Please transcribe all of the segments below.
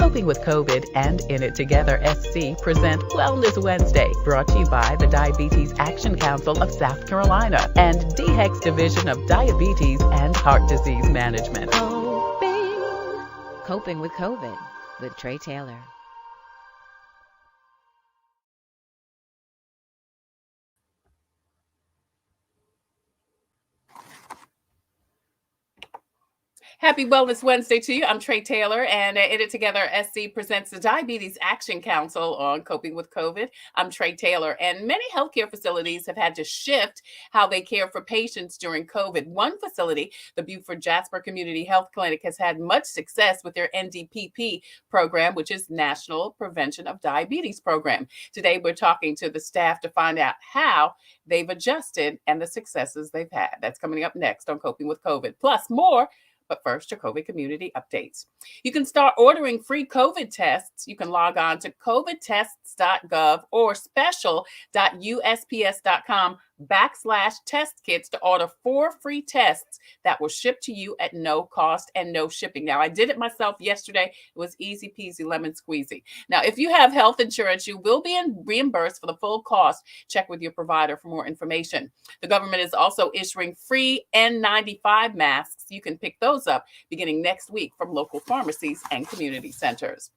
Coping with COVID and In It Together SC present Wellness Wednesday, brought to you by the Diabetes Action Council of South Carolina and DHEC's Division of Diabetes and Heart Disease Management. Coping with COVID with Trey Taylor. Happy Wellness Wednesday to you. I'm Trey Taylor, and In It Together SC presents the Diabetes Action Council on Coping with COVID. I'm Trey Taylor, and many healthcare facilities have had to shift how they care for patients during COVID. One facility, the Beaufort Jasper Community Health Clinic, has had much success with their NDPP program, which is National Prevention of Diabetes Program. Today, we're talking to the staff to find out how they've adjusted and the successes they've had. That's coming up next on Coping with COVID. Plus, more. But first, your COVID community updates. You can start ordering free COVID tests. You can log on to covidtests.gov or special.usps.com/test kits to order 4 free tests that will ship to you at no cost and no shipping. Now, I did it myself yesterday. It was easy peasy lemon squeezy. Now, if you have health insurance, you will be reimbursed for the full cost. Check with your provider for more information. The government is also issuing free N95 masks. You can pick those up beginning next week from local pharmacies and community centers.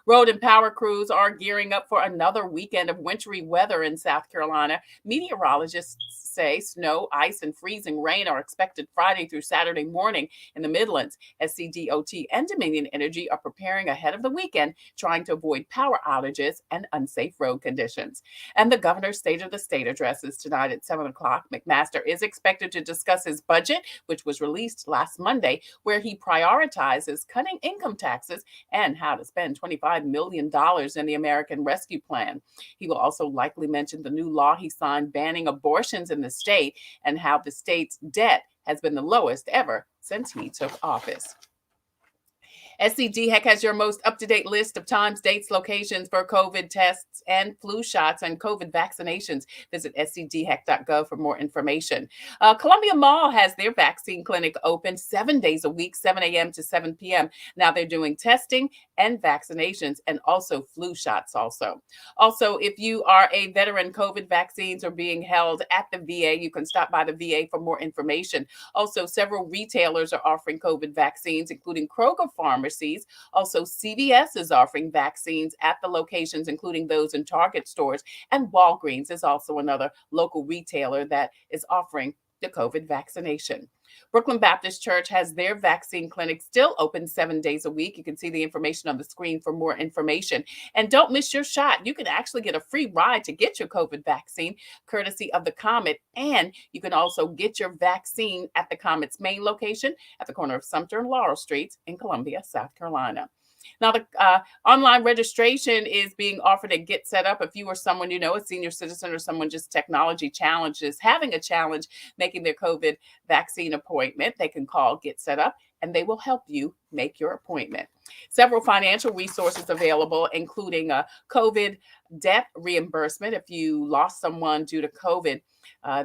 Road and power crews are gearing up for another weekend of wintry weather in South Carolina. Meteorologists say snow, ice, and freezing rain are expected Friday through Saturday morning in the Midlands. SCDOT and Dominion Energy are preparing ahead of the weekend, trying to avoid power outages and unsafe road conditions. And the governor's State of the State address is tonight at 7 o'clock. McMaster is expected to discuss his budget, which was released last Monday, where he prioritizes cutting income taxes and how to spend $25 million in the American Rescue Plan. He will also likely mention the new law he signed banning abortions in the state and how the state's debt has been the lowest ever since he took office. SCDHEC has your most up-to-date list of times, dates, locations for COVID tests and flu shots and COVID vaccinations. Visit scdhec.gov for more information. Columbia Mall has their vaccine clinic open 7 days a week, 7 a.m. to 7 p.m. Now they're doing testing and vaccinations and also flu shots also. Also, if you are a veteran, COVID vaccines are being held at the VA. You can stop by the VA for more information. Also, several retailers are offering COVID vaccines, including Kroger Pharmacies. Also, CVS is offering vaccines at the locations, including those in Target stores. And Walgreens is also another local retailer that is offering the COVID vaccination. Brooklyn Baptist Church has their vaccine clinic still open 7 days a week. You can see the information on the screen for more information. And don't miss your shot. You can actually get a free ride to get your COVID vaccine, courtesy of the Comet. And you can also get your vaccine at the Comet's main location at the corner of Sumter and Laurel Streets in Columbia, South Carolina. Now, the online registration is being offered at Get Set Up. If you or someone you know, a senior citizen or someone just technology challenges, having a challenge making their COVID vaccine appointment, they can call Get Set Up and they will help you make your appointment. Several financial resources available, including COVID death reimbursement. If you lost someone due to COVID,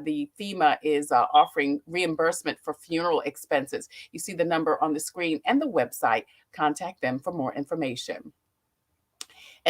the FEMA is offering reimbursement for funeral expenses. You see the number on the screen and the website. Contact them for more information.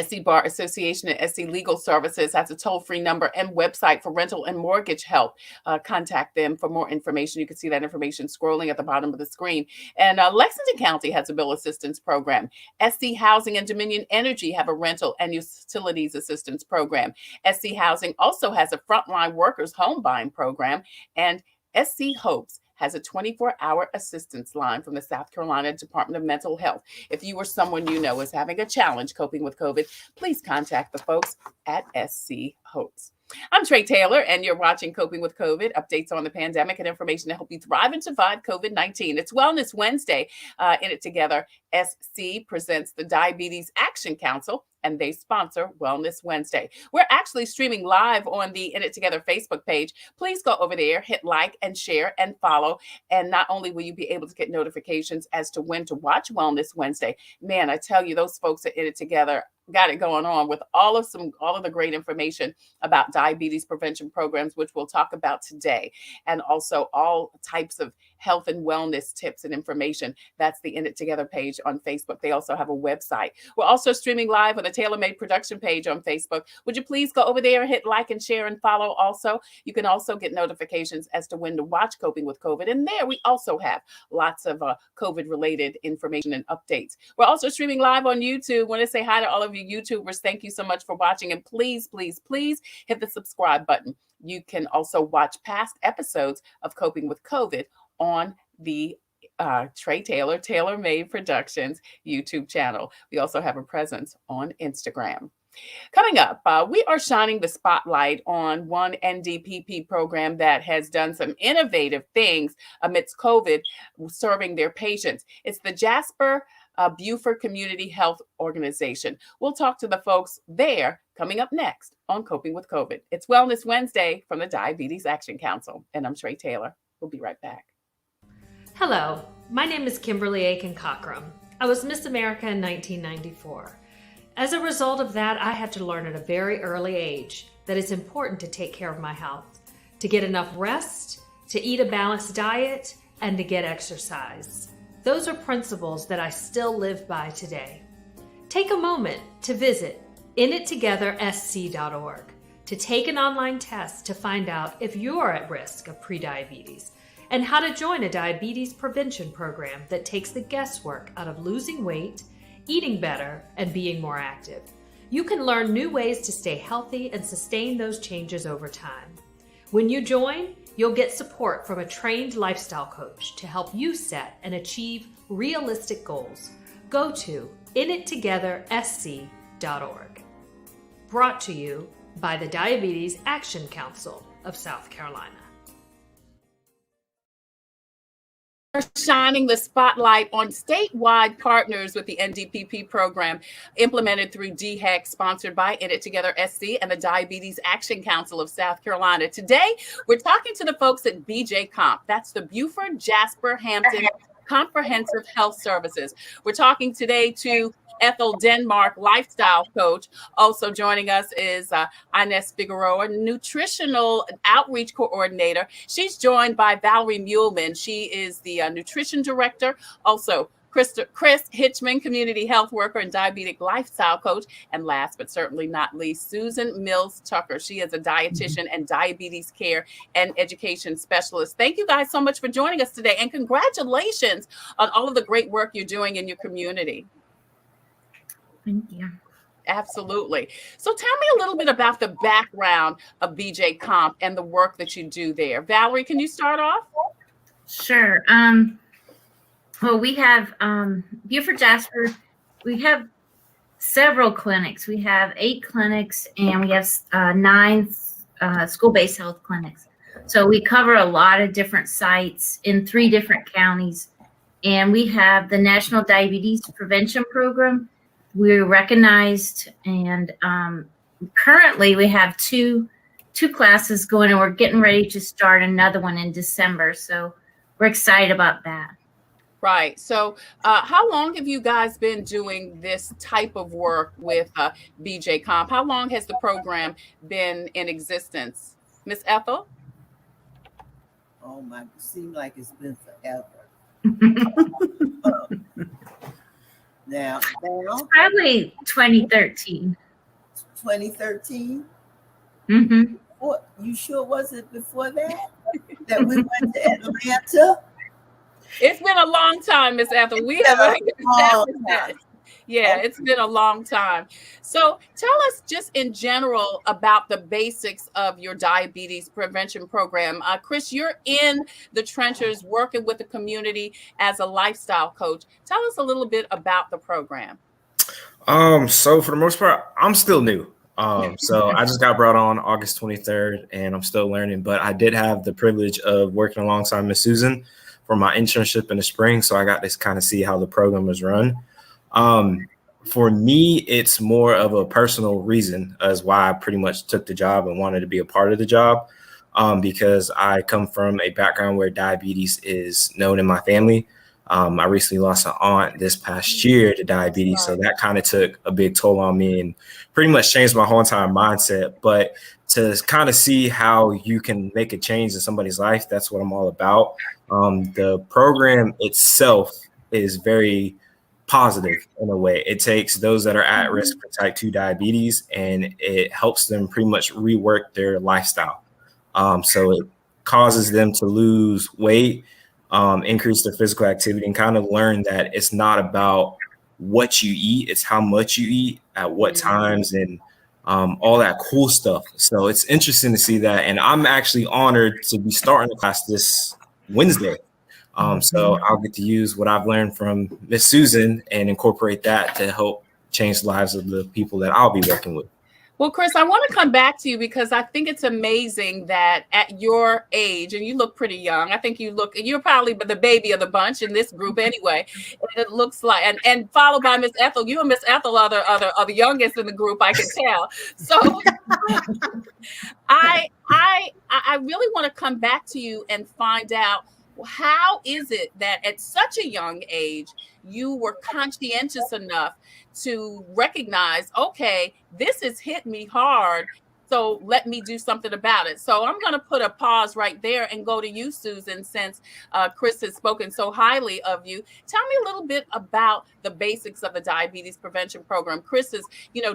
SC Bar Association and SC Legal Services has a toll-free number and website for rental and mortgage help. Contact them for more information. You can see that information scrolling at the bottom of the screen. And Lexington County has a bill assistance program. SC Housing and Dominion Energy have a rental and utilities assistance program. SC Housing also has a frontline workers home buying program. And SC Hopes has a 24-hour assistance line from the South Carolina Department of Mental Health. If you or someone you know is having a challenge coping with COVID, please contact the folks at SC Hopes. I'm Trey Taylor, and you're watching Coping with COVID, updates on the pandemic and information to help you thrive and survive COVID-19. It's Wellness Wednesday. In It Together, SC presents the Diabetes Action Council and they sponsor Wellness Wednesday. We're actually streaming live on the In It Together Facebook page. Please go over there, hit like and share and follow. And not only will you be able to get notifications as to when to watch Wellness Wednesday, man, I tell you, those folks at In It Together got it going on with all of the great information about diabetes prevention programs, which we'll talk about today, and also all types of health and wellness tips and information. That's the In It Together page on Facebook. They also have a website. We're also streaming live on the Tailor Made Production page on Facebook. Would you please go over there and hit like and share and follow also? You can also get notifications as to when to watch Coping with COVID. And there we also have lots of COVID-related information and updates. We're also streaming live on YouTube. I want to say hi to all of you YouTubers. Thank you so much for watching. And please, please, please hit the subscribe button. You can also watch past episodes of Coping with COVID on the Trey Taylor, Tailor Made Productions YouTube channel. We also have a presence on Instagram. Coming up, we are shining the spotlight on one NDPP program that has done some innovative things amidst COVID, serving their patients. It's the Jasper Buford Community Health Organization. We'll talk to the folks there coming up next on Coping with COVID. It's Wellness Wednesday from the Diabetes Action Council, and I'm Trey Taylor. We'll be right back. Hello, my name is Kimberly Aiken Cockrum. I was Miss America in 1994. As a result of that, I had to learn at a very early age that it's important to take care of my health, to get enough rest, to eat a balanced diet, and to get exercise. Those are principles that I still live by today. Take a moment to visit inittogethersc.org to take an online test to find out if you're at risk of prediabetes and how to join a diabetes prevention program that takes the guesswork out of losing weight, eating better, and being more active. You can learn new ways to stay healthy and sustain those changes over time. When you join, you'll get support from a trained lifestyle coach to help you set and achieve realistic goals. Go to inittogethersc.org. Brought to you by the Diabetes Action Council of South Carolina. Shining the spotlight on statewide partners with the NDPP program implemented through DHEC, sponsored by In It Together SC and the Diabetes Action Council of South Carolina. Today, we're talking to the folks at BJ Comp. That's the Buford Jasper Hampton Comprehensive Health Services. We're talking today to Ethel Denmark, lifestyle coach. Also joining us is Ines Figueroa, nutritional outreach coordinator. She's joined by Valerie Muehlman. She is the nutrition director. Also, Chris Hitchman, community health worker and diabetic lifestyle coach. And last but certainly not least, Susan Mills Tucker. She is a dietitian and diabetes care and education specialist. Thank you guys so much for joining us today. And congratulations on all of the great work you're doing in your community. Thank you. Absolutely. So tell me a little bit about the background of BJ Comp and the work that you do there. Valerie, can you start off? Sure. Well, we have Buford Jasper. We have several clinics. We have 8 clinics and we have 9 school-based health clinics. So we cover a lot of different sites in 3 different counties. And we have the National Diabetes Prevention Program. We're recognized, and currently we have two classes going, and we're getting ready to start another one in December. So we're excited about that. Right. So how long have you guys been doing this type of work with BJ Comp? How long has the program been in existence? Miss Ethel? Oh my, it seems like it's been forever. Now, It's probably 2013. 2013? Mm-hmm. What, you sure was it before that? That we went to Atlanta? It's been a long time, Miss Ethel. We have it's been a long time. So tell us just in general about the basics of your diabetes prevention program. Chris, you're in the trenches working with the community as a lifestyle coach. Tell us a little bit about the program. So for the most part, I'm still new. So I just got brought on August 23rd and I'm still learning, but I did have the privilege of working alongside Miss Susan for my internship in the spring. So I got to kind of see how the program is run. For me, it's more of a personal reason as why I pretty much took the job and wanted to be a part of the job, because I come from a background where diabetes is known in my family. I recently lost an aunt this past year to diabetes, so that kind of took a big toll on me and pretty much changed my whole entire mindset. But to kind of see how you can make a change in somebody's life, that's what I'm all about. The program itself is very positive in a way. It takes those that are at risk for type 2 diabetes and it helps them pretty much rework their lifestyle. So it causes them to lose weight, increase their physical activity, and kind of learn that it's not about what you eat, it's how much you eat, at what times, and all that cool stuff. So it's interesting to see that. And I'm actually honored to be starting the class this Wednesday. So I'll get to use what I've learned from Miss Susan and incorporate that to help change the lives of the people that I'll be working with. Well, Chris, I want to come back to you because I think it's amazing that at your age, and you look pretty young, I think you're probably the baby of the bunch in this group anyway. It looks like, and followed by Miss Ethel. You and Miss Ethel are the youngest in the group, I can tell. So I really want to come back to you and find out, how is it that at such a young age you were conscientious enough to recognize, okay, this has hit me hard, so let me do something about it? So I'm going to put a pause right there and go to you, Susan, since Chris has spoken so highly of you. Tell me a little bit about the basics of the diabetes prevention program. Chris has,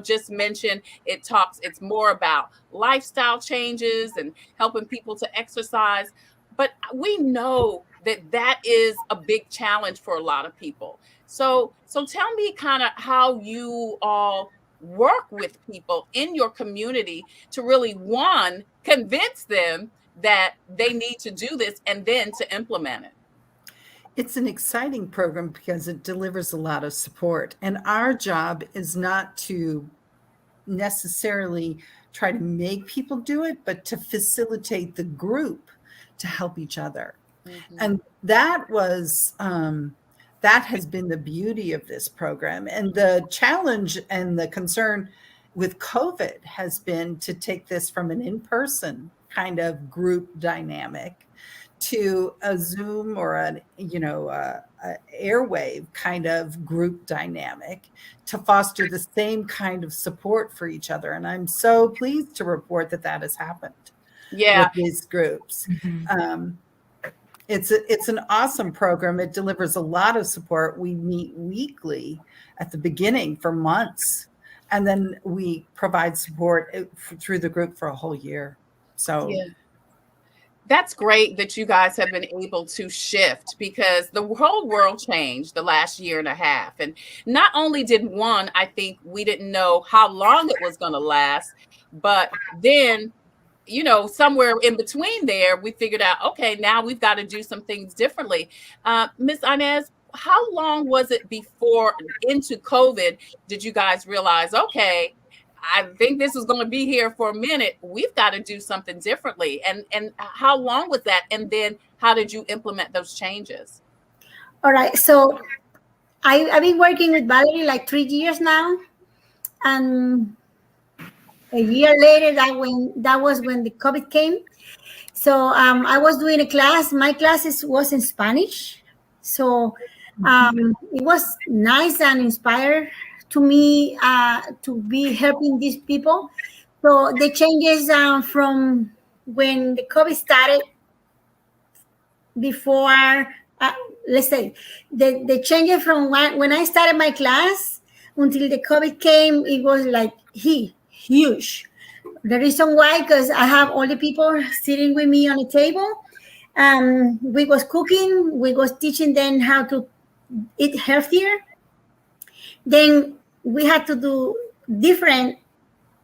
just mentioned it's more about lifestyle changes and helping people to exercise. But we know that is a big challenge for a lot of people. So tell me kind of how you all work with people in your community to really, one, convince them that they need to do this and then to implement it. It's an exciting program because it delivers a lot of support. And our job is not to necessarily try to make people do it, but to facilitate the group to help each other. And that was that has been the beauty of this program. And the challenge and the concern with COVID has been to take this from an in-person kind of group dynamic to a Zoom or an airwave kind of group dynamic to foster the same kind of support for each other. And I'm so pleased to report that has happened. Yeah, with these groups. It's an awesome program. It delivers a lot of support. We meet weekly at the beginning for months, and then we provide support through the group for a whole year. So that's great that you guys have been able to shift, because the whole world changed the last year and a half. And not only did I think we didn't know how long it was going to last, but then somewhere in between there, we figured out, okay, now we've got to do some things differently. Ms. Inez, how long was it before into COVID did you guys realize, okay, I think this is going to be here for a minute, we've got to do something differently? And how long was that? And then how did you implement those changes? All right. So I've been working with Valerie like 3 years now. And a year later, that was when the COVID came. So I was doing a class. My classes was in Spanish. So it was nice and inspired to me to be helping these people. So the changes from when the COVID started before, let's say, the changes from when I started my class until the COVID came, it was like huge. The reason why, because I have all the people sitting with me on the table. We was cooking, we was teaching them how to eat healthier. Then we had to do different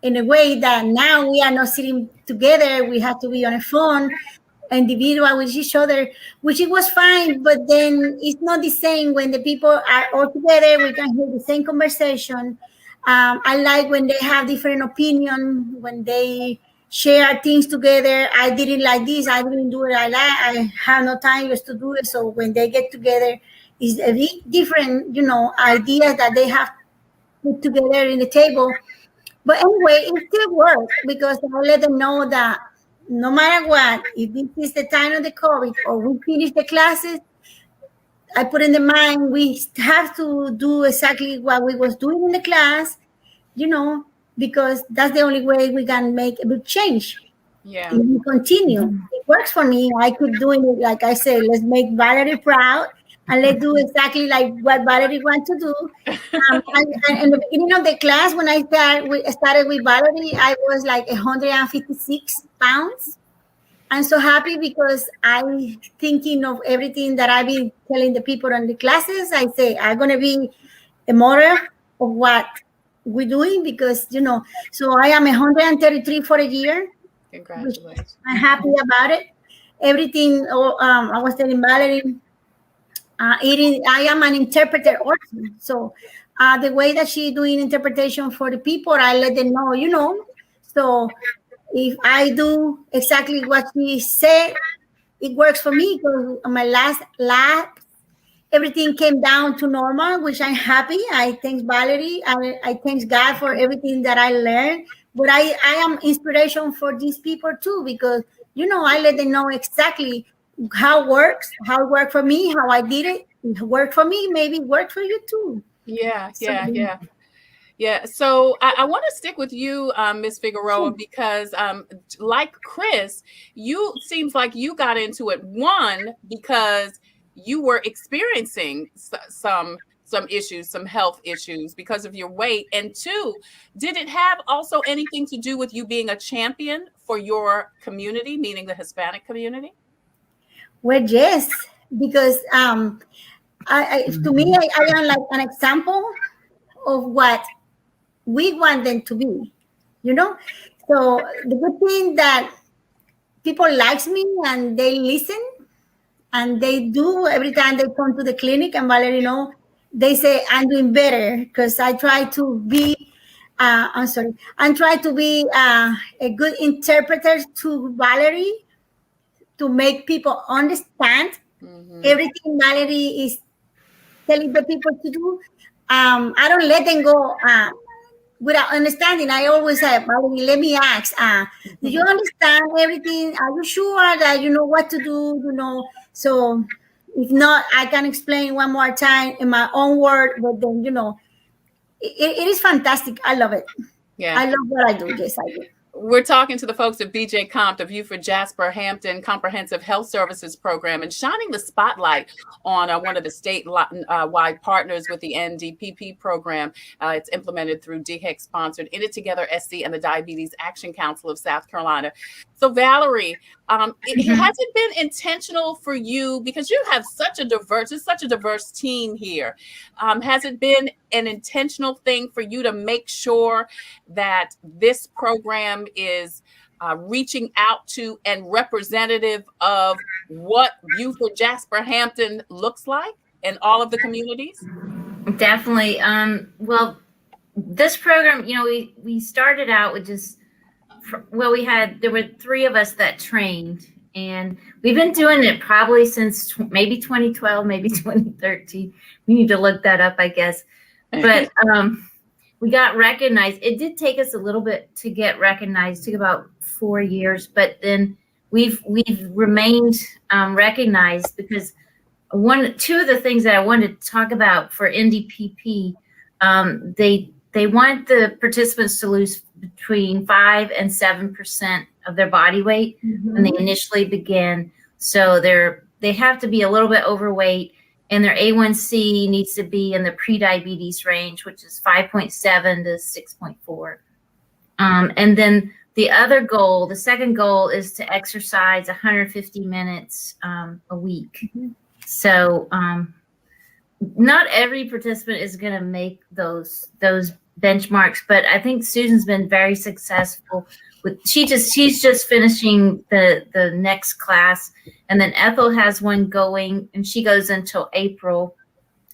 in a way that now we are not sitting together. We have to be on a phone, individual with each other, which it was fine, but then it's not the same when the people are all together. We can hear the same conversation. I like when they have different opinion, when they share things together. I didn't like this, I didn't do it. I have no time just to do it. So when they get together, it's a bit different, ideas that they have put together in the table. But anyway, it still works because I let them know that no matter what, if this is the time of the COVID or we finish the classes, I put in the mind we have to do exactly what we was doing in the class, because that's the only way we can make a big change. Yeah. If we continue, it works for me. I could do it, like I say, let's make Valerie proud, and let's do exactly like what Valerie wants to do. And in the beginning of the class, when I started with Valerie, I was like 156 pounds. I'm so happy because I'm thinking of everything that I've been telling the people in the classes. I say I'm going to be a model of what we're doing because, so I am 133 for a year. Congratulations. I'm happy about it. Everything, I was telling Valerie, I am an interpreter also. So the way that she's doing interpretation for the people, I let them know, So if I do exactly what she said, it works for me because on my last lab, everything came down to normal, which I'm happy. I thank Valerie. I thank God for everything that I learned. But I am inspiration for these people too, because, I let them know exactly how it worked for me, how I did it. It worked for me, maybe it worked for you too. Yeah. So I want to stick with you, Ms. Figueroa, because like Chris, seems like you got into it, one, because you were experiencing some issues, some health issues because of your weight. And two, did it have also anything to do with you being a champion for your community, meaning the Hispanic community? Well, yes, because to me, I am like an example of what we want them to be, So the good thing that people likes me and they listen and they do every time they come to the clinic, and Valerie, they say I'm doing better because I try to be, I'm trying to be a good interpreter to Valerie to make people understand everything Valerie is telling the people to do. I don't let them go without understanding. I always say, Valerie, let me ask, do you understand everything? Are you sure that you know what to do? So if not, I can explain one more time in my own word, but then, it is fantastic. I love it. Yeah. I love what I do. Yes, I do. We're talking to the folks at BJ Compt of Beaufort Jasper Hampton Comprehensive Health Services Program and shining the spotlight on one of the state-wide partners with the NDPP program. It's implemented through DHEC-sponsored In It Together SC and the Diabetes Action Council of South Carolina. So Valerie, has it been intentional for you, because you have such a diverse team here? Has it been an intentional thing for you to make sure that this program is reaching out to and representative of what Beaufort Jasper Hampton looks like in all of the communities? Definitely. Well, this program, we started out with there were 3 of us that trained, and we've been doing it probably since maybe 2012, maybe 2013. We need to look that up, I guess. But we got recognized. It did take us a little bit to get recognized. It took about 4 years, but then we've remained recognized because two of the things that I wanted to talk about for NDPP, they want the participants to lose between 5 and 7% of their body weight when they initially begin. So they have to be a little bit overweight, and their A1C needs to be in the prediabetes range, which is 5.7 to 6.4. And then the second goal is to exercise 150 minutes a week. So not every participant is going to make those benchmarks, but I think Susan's been very successful with, she's just finishing the next class, and then Ethel has one going, and she goes until April,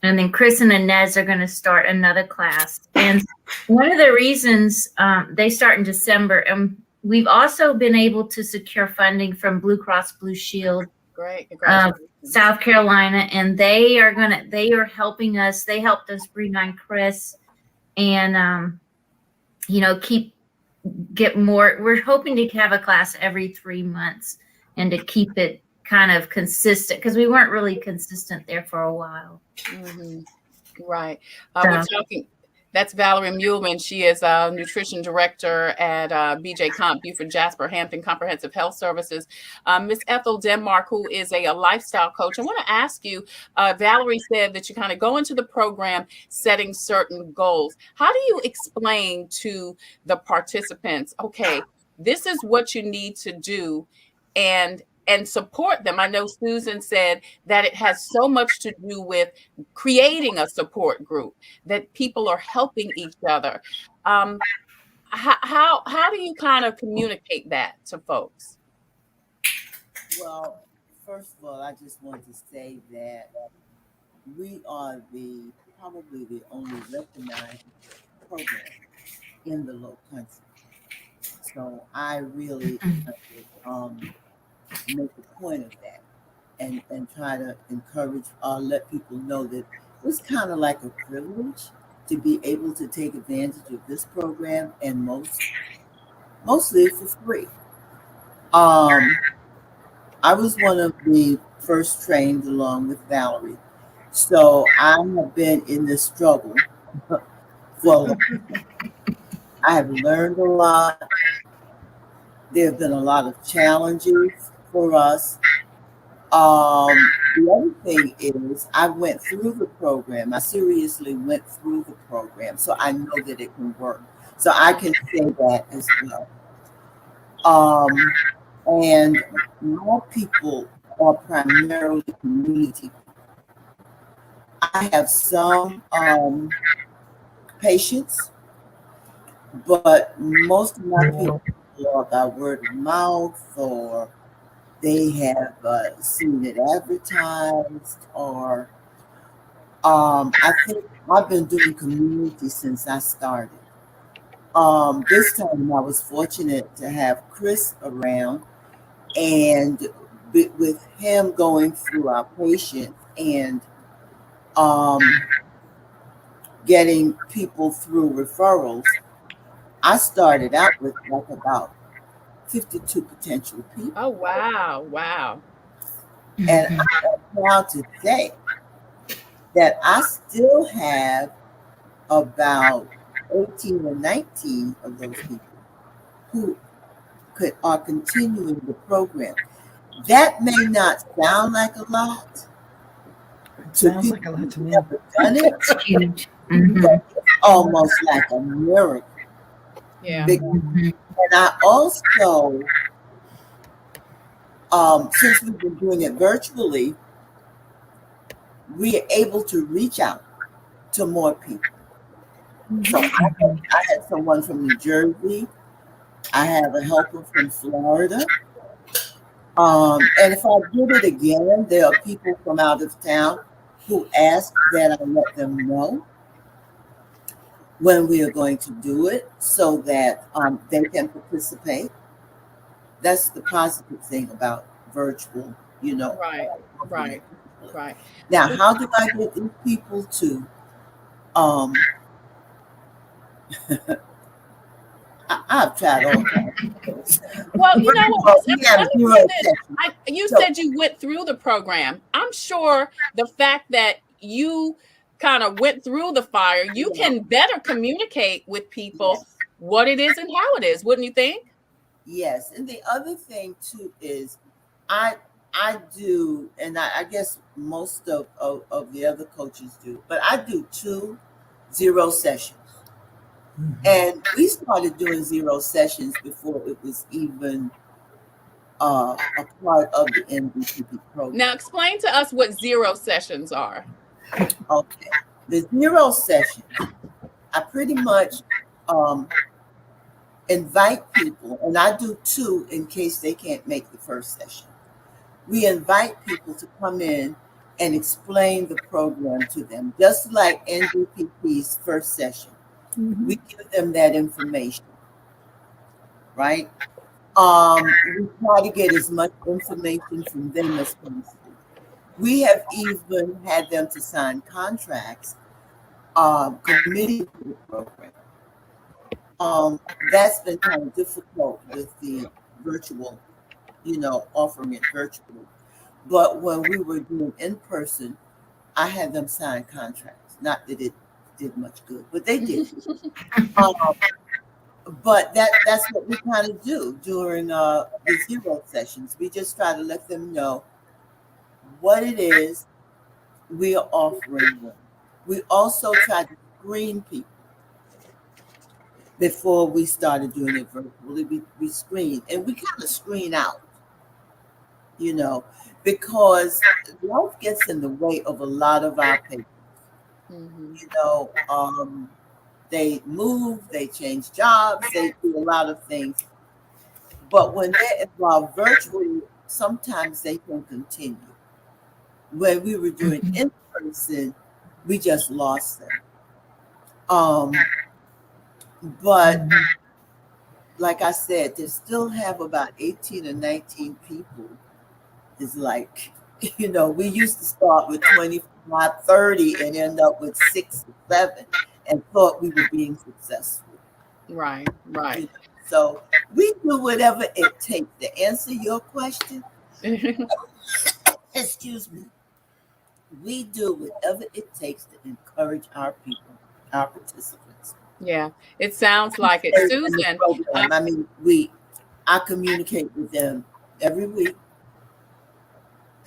and then Chris and Inez are going to start another class. And one of the reasons they start in December, and we've also been able to secure funding from Blue Cross Blue Shield, Great. South Carolina, and they are helping us. They helped us bring on Chris and get more. We're hoping to have a class every 3 months and to keep it kind of consistent, because we weren't really consistent there for a while. Mm-hmm. Right. We're talking. That's Valerie Muehlman. She is a nutrition director at BJ Comp, Buford Jasper Hampton Comprehensive Health Services. Miss Ethel Denmark, who is a lifestyle coach. I want to ask you, Valerie said that you kind of go into the program setting certain goals. How do you explain to the participants, okay, this is what you need to do, and support them? I know Susan said that it has so much to do with creating a support group, that people are helping each other. How do you kind of communicate that to folks? Well, first of all, I just want to say that we are probably the only recognized program in the Low Country. So I really make a point of that and try to encourage or let people know that it's kind of like a privilege to be able to take advantage of this program, and mostly for free. I was one of the first trained along with Valerie, so I have been in this struggle for I have learned a lot. There have been a lot of challenges for us. The other thing is I went through the program. I seriously went through the program, so I know that it can work. So I can say that as well. And more people are primarily community. I have some patients, but most of my people are by word of mouth, or they have seen it advertised, or I think I've been doing community since I started. This time I was fortunate to have Chris around, and with him going through our patients and getting people through referrals, I started out with like about 52 potential people. Oh, wow. And I'm proud to say that I still have about 18 or 19 of those people who are continuing the program. That may not sound like a lot. Sounds like a lot to me. Never done it. It's huge. But it's almost like a miracle. Yeah. And I also, since we've been doing it virtually, we are able to reach out to more people. So I had someone from New Jersey. I have a helper from Florida. And if I did it again, there are people from out of town who ask that I let them know when we are going to do it, so that they can participate. That's the positive thing about virtual, Right. Now, how do I get these people to I've tried all kinds. Well, you know what? You So- said you went through the program. I'm sure the fact that you kind of went through the fire, you can better communicate with people what it is and how it is, wouldn't you think? Yes, and the other thing too is I do, and I guess most of the other coaches do, but I do 2 0 sessions. And we started doing 0 sessions before it was even a part of the NBPP program. Now, explain to us what 0 sessions are. Okay, the 0 sessions, I pretty much invite people, and I do 2 in case they can't make the first session. We invite people to come in and explain the program to them, just like NBPP's first session. We give them that information, right? We try to get as much information from them as possible. We have even had them to sign contracts committee program. That's been kind of difficult with the virtual, offering it virtually. But when we were doing in person, I had them sign contracts. Not that it did much good, but they did. But that's what we kind of do during the zero sessions. We just try to let them know what it is we are offering them. We also try to screen people before we started doing it virtually. We screen, and we kind of screen out, because life gets in the way of a lot of our patients. They move, they change jobs, they do a lot of things. But when they're involved virtually, sometimes they can continue. When we were doing in person, we just lost them. But like I said, to still have about 18 or 19 people is like, we used to start with 25, 30 and end up with 6 or 7 and thought we were being successful. Right. So we do whatever it takes to answer your question. Excuse me. We do whatever it takes to encourage our people, our participants. Yeah, it sounds like it. Susan. I communicate with them every week.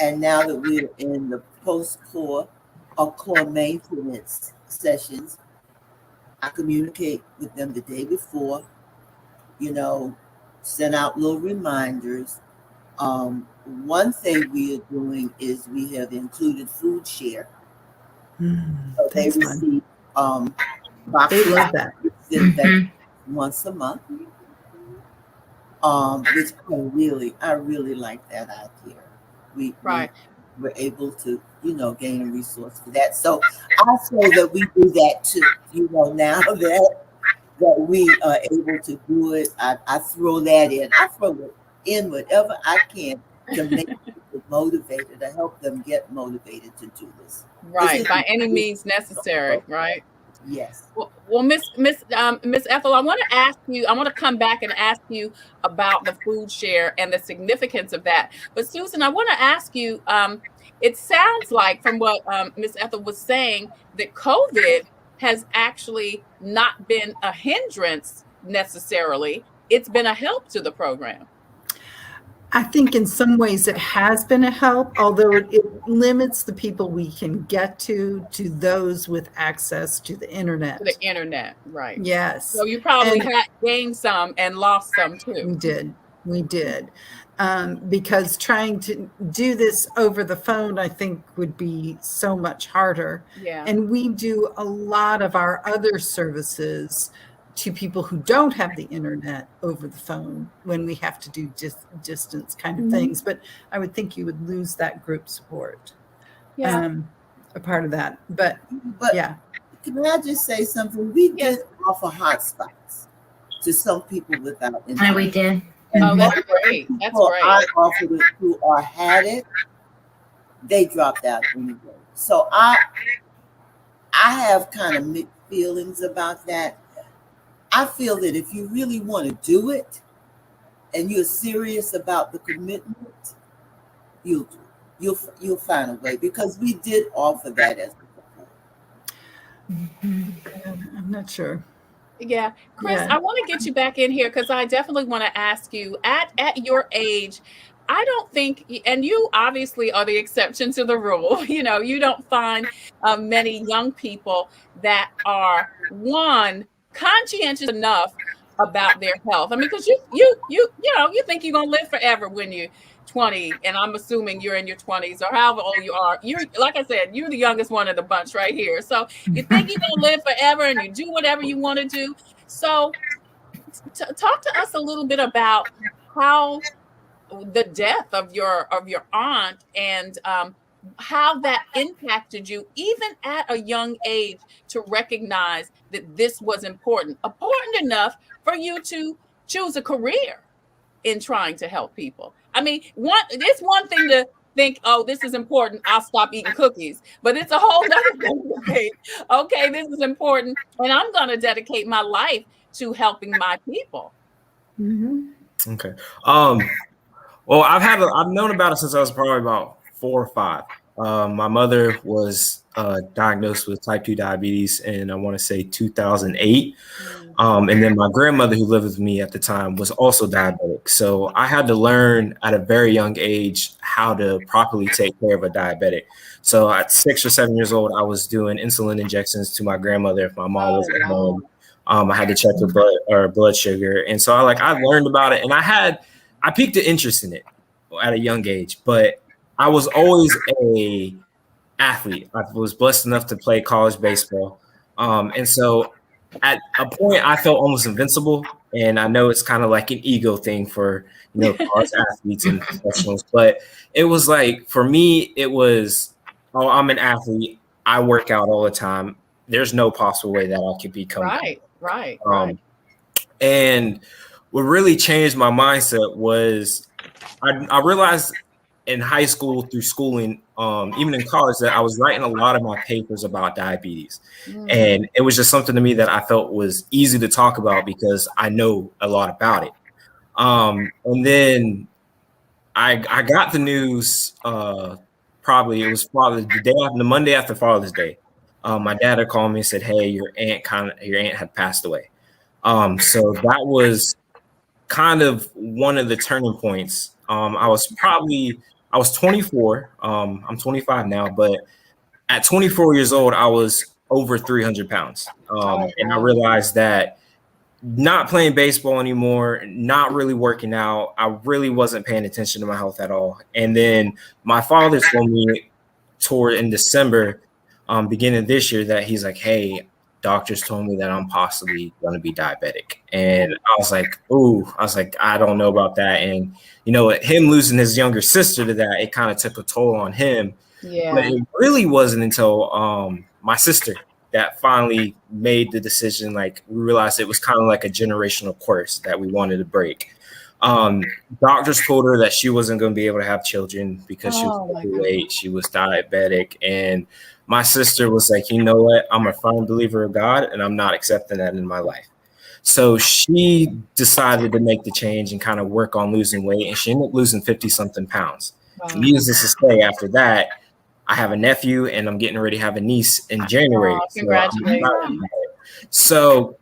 And now that we're in the post-core or core maintenance sessions, I communicate with them the day before, send out little reminders. One thing we are doing is we have included food share. So they receive They love that. Once a month. Which I really like that idea. We're able to, gain a resource for that. So I say that we do that too. Now that we are able to do it, I throw that in. I throw it in whatever I can to make people motivated, to help them get motivated to do this. Right, by any means necessary, right? Yes. Well, Miss Ethel, I want to come back and ask you about the food share and the significance of that. But Susan, I want to ask you, it sounds like from what Miss Ethel was saying that COVID has actually not been a hindrance necessarily. It's been a help to the program. I think in some ways it has been a help, although it limits the people we can get to those with access to the internet. To the internet, right. Yes. So you probably had gained some and lost some too. We did. Because trying to do this over the phone, I think, would be so much harder. Yeah. And we do a lot of our other services to people who don't have the internet over the phone when we have to do distance kind of things. But I would think you would lose that group support. Yeah. A part of that. But yeah. Can I just say something? We did offer hotspots to some people without internet. And we did. Oh, that's great. That's great. I offered it to or had it, they dropped out anyway. So I have kind of mixed feelings about that. I feel that if you really want to do it and you're serious about the commitment, you'll do it. You'll find a way, because we did offer that as a support. I'm not sure. Yeah. Chris, Yeah. I want to get you back in here because I definitely want to ask you at your age, I don't think, and you obviously are the exception to the rule. You don't find many young people that are conscientious enough about their health. I mean, because you think you're gonna live forever when you're 20, and I'm assuming you're in your 20s or however old you are. You're, like I said, you're the youngest one of the bunch right here. So you think you're gonna live forever and you do whatever you want to do. So talk to us a little bit about how the death of your aunt and how that impacted you, even at a young age, to recognize that this was important enough for you to choose a career in trying to help people. I mean, it's one thing think, oh, this is important, I'll stop eating cookies. But it's a whole nother thing to think, okay, this is important, and I'm going to dedicate my life to helping my people. Mm-hmm. Okay. Well, I've known about it since I was probably about 4 or 5. My mother was diagnosed with type 2 diabetes in, I want to say, 2008. And then my grandmother, who lived with me at the time, was also diabetic. So I had to learn at a very young age how to properly take care of a diabetic. So at 6 or 7 years old, I was doing insulin injections to my grandmother if my mom was at home. I had to check her blood sugar. And so I learned about it, and I piqued an interest in it at a young age, but I was always a athlete. I was blessed enough to play college baseball. And so at a point I felt almost invincible. And I know it's kind of like an ego thing for, college athletes and professionals, but it was like, for me, it was, oh, I'm an athlete. I work out all the time. There's no possible way that I could become. Right. And what really changed my mindset was I realized in high school, through schooling, even in college, that I was writing a lot of my papers about diabetes. And it was just something to me that I felt was easy to talk about because I know a lot about it. And then I got the news, probably it was the Monday after Father's Day. My dad had called me and said, hey, your aunt had passed away. So that was kind of one of the turning points. I was 24. I'm 25 now, but at 24 years old, I was over 300 pounds. And I realized that not playing baseball anymore, not really working out, I really wasn't paying attention to my health at all. And then my father told me in December, beginning of this year, that he's like, hey, doctors told me that I'm possibly going to be diabetic. And I was like, I don't know about that. And, him losing his younger sister to that, it kind of took a toll on him. Yeah. But it really wasn't until my sister that finally made the decision. Like, we realized it was kind of like a generational curse that we wanted to break. Doctors told her that she wasn't going to be able to have children because she was overweight, she was diabetic. And my sister was like, you know what? I'm a firm believer of God, and I'm not accepting that in my life. So she decided to make the change and kind of work on losing weight, and she ended up losing 50-something pounds. Needless to say, after that, I have a nephew, and I'm getting ready to have a niece in January. Congratulations. So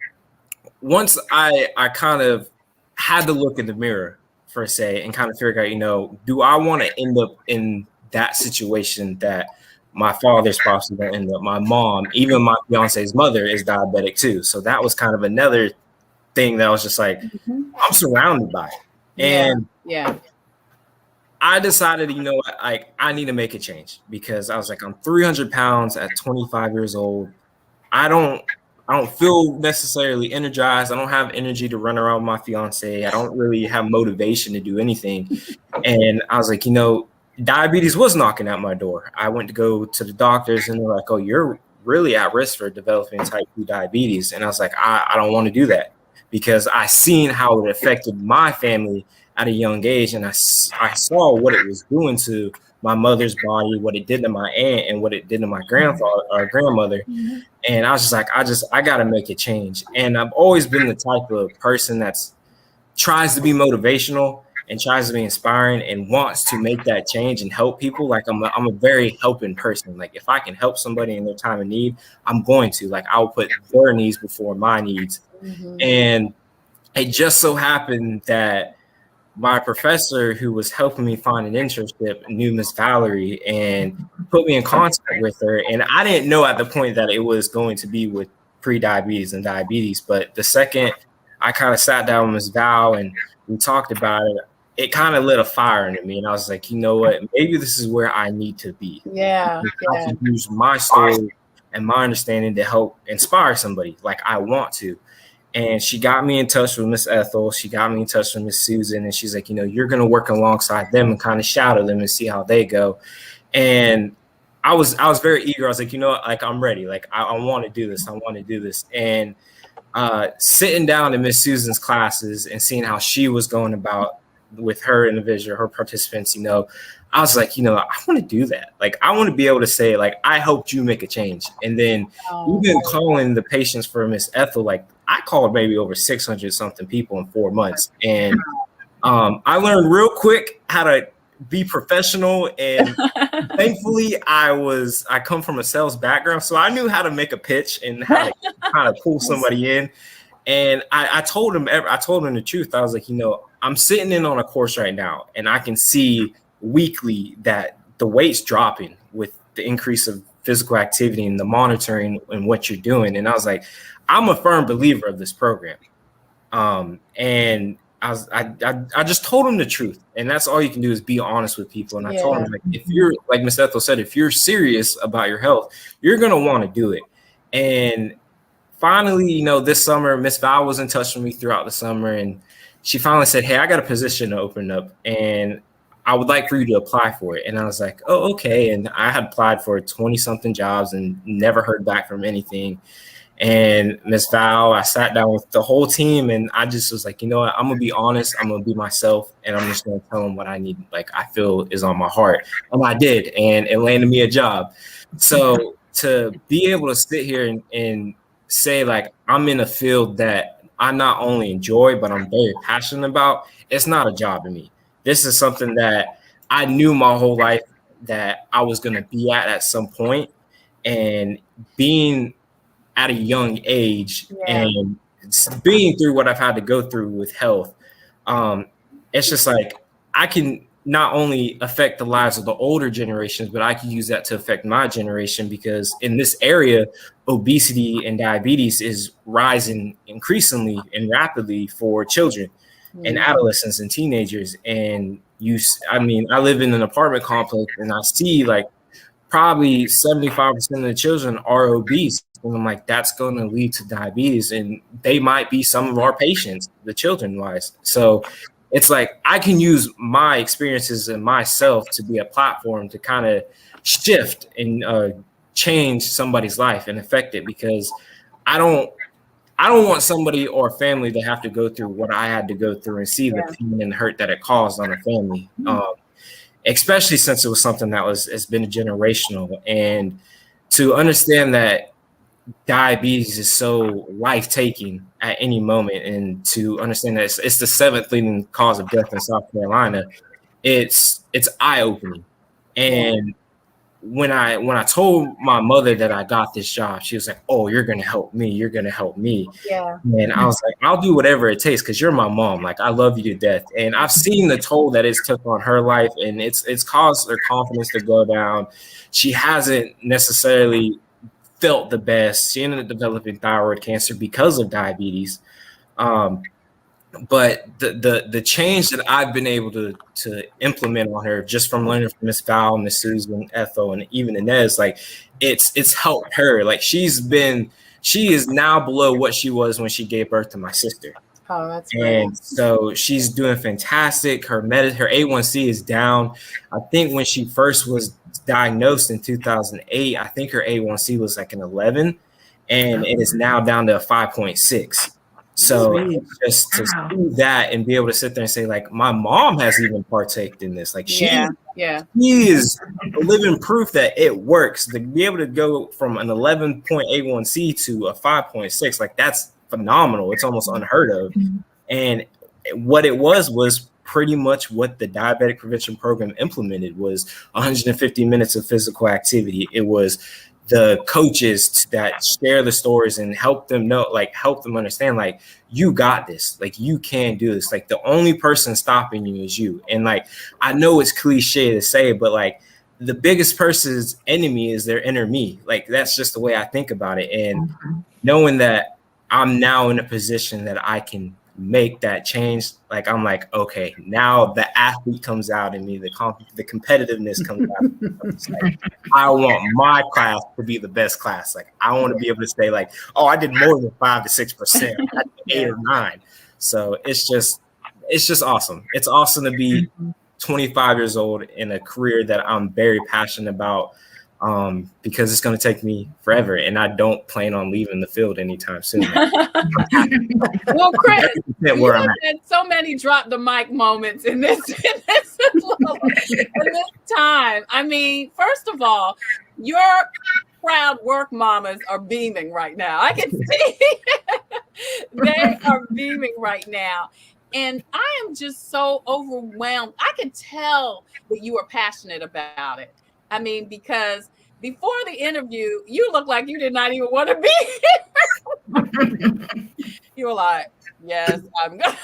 once I kind of had to look in the mirror, per se, and kind of figure out, do I want to end up in that situation that my father's possibly going to end up? My mom, even my fiance's mother, is diabetic too. So that was kind of another thing that was just like, I'm surrounded by it. And I decided, I need to make a change, because I was like, I'm 300 pounds at 25 years old. I don't feel necessarily energized. I don't have energy to run around with my fiance. I don't really have motivation to do anything. And I was like, diabetes was knocking at my door. I went to go to the doctors, and they're like, oh, you're really at risk for developing type 2 diabetes. And I was like, I don't want to do that, because I seen how it affected my family at a young age. And I saw what it was doing to my mother's body, what it did to my aunt, and what it did to my grandmother. And I was just like, I got to make a change. And I've always been the type of person that's tries to be motivational and tries to be inspiring and wants to make that change and help people. Like, I'm a very helping person. Like, if I can help somebody in their time of need, I'm going to. Like, I'll put their needs before my needs. And it just so happened that my professor, who was helping me find an internship, knew Miss Valerie and put me in contact with her. And I didn't know at the point that it was going to be with pre-diabetes and diabetes. But the second I kind of sat down with Miss Val and we talked about it, it kind of lit a fire into me. And I was like, you know what? Maybe this is where I need to be. I can use my story and my understanding to help inspire somebody like I want to. And she got me in touch with Miss Ethel. She got me in touch with Miss Susan. And she's like, you're going to work alongside them and kind of shadow them and see how they go. And I was very eager. I was like, I'm ready. Like, I want to do this. I want to do this. And sitting down in Miss Susan's classes and seeing how she was going about with her individual, her participants, I was like, I want to do that. Like, I want to be able to say, like, I helped you make a change. And then even calling the patients for Miss Ethel, like, I called maybe over 600 something people in 4 months. And I learned real quick how to be professional. And thankfully I come from a sales background. So I knew how to make a pitch and how to kind of pull somebody in. And I told him the truth. I was like, I'm sitting in on a course right now, and I can see weekly that the weight's dropping with the increase of physical activity and the monitoring and what you're doing. And I was like, I'm a firm believer of this program. And I just told him the truth. And that's all you can do is be honest with people. And I told him, like, if you're, like Ms. Ethel said, if you're serious about your health, you're going to want to do it. And finally, this summer, Miss Val was in touch with me throughout the summer, and she finally said, hey, I got a position to open up, and I would like for you to apply for it. And I was like, oh, okay. And I had applied for 20 something jobs and never heard back from anything. And Miss Val, I sat down with the whole team, and I just was like, you know what, I'm going to be honest. I'm going to be myself, and I'm just going to tell them what I need, like I feel is on my heart. And I did, and it landed me a job. So to be able to sit here and say, like, I'm in a field that I not only enjoy, but I'm very passionate about, it's not a job to me. This is something that I knew my whole life that I was going to be at some point. And being at a young age and being through what I've had to go through with health, it's just like I can not only affect the lives of the older generations, but I can use that to affect my generation, because in this area, obesity and diabetes is rising increasingly and rapidly for children and adolescents and teenagers. And I live in an apartment complex, and I see like probably 75% of the children are obese. And I'm like, that's going to lead to diabetes, and they might be some of our patients, the children wise. So it's like I can use my experiences and myself to be a platform to kind of shift and change somebody's life and affect it, because I don't want somebody or family to have to go through what I had to go through and see the pain and hurt that it caused on a family, especially since it was something that has been generational. And to understand that diabetes is so life-taking at any moment, and to understand that it's the 7th leading cause of death in South Carolina, it's eye-opening. And when I told my mother that I got this job, she was like, oh, you're going to help me. You're going to help me. Yeah. And I was like, I'll do whatever it takes, because you're my mom. Like, I love you to death. And I've seen the toll that it's took on her life, and it's caused her confidence to go down. She hasn't necessarily felt the best. She ended up developing thyroid cancer because of diabetes. But the change that I've been able to implement on her, just from learning from Miss Val, Miss Susan, Ethel, and even Inez, like it's helped her. Like she is now below what she was when she gave birth to my sister. Oh, that's great. And so she's doing fantastic. Her A1C is down. I think when she first was diagnosed in 2008, I think her A1C was like an 11, and it is now down to a 5.6. So just to see that and be able to sit there and say, like, my mom has even partaked in this. Like she is living proof that it works. To be able to go from an 11.81C to a 5.6, like that's phenomenal. It's almost unheard of. And what it was pretty much what the diabetic prevention program implemented was 150 minutes of physical activity. It was the coaches that share the stories and help them know, like help them understand, like, you got this, like you can do this. Like the only person stopping you is you. And like, I know it's cliche to say, but like the biggest person's enemy is their inner me. Like that's just the way I think about it. And knowing that I'm now in a position that I can make that change, like I'm like, okay, now the athlete comes out in me, the competitiveness comes out. It's like, I want my class to be the best class. Like I want to be able to say, like, oh, I did more than 5 to 6%, I did 8 or 9. So it's just awesome. It's awesome to be 25 years old in a career that I'm very passionate about, because it's going to take me forever, and I don't plan on leaving the field anytime soon. Well, Chris, you where have I'm at. had so many drop the mic moments in this time. I mean, first of all, your proud work mamas are beaming right now. I can see they are beaming right now. And I am just so overwhelmed. I can tell that you are passionate about it. I mean, because before the interview, you look like you did not even want to be here. You were like, yes, I'm going.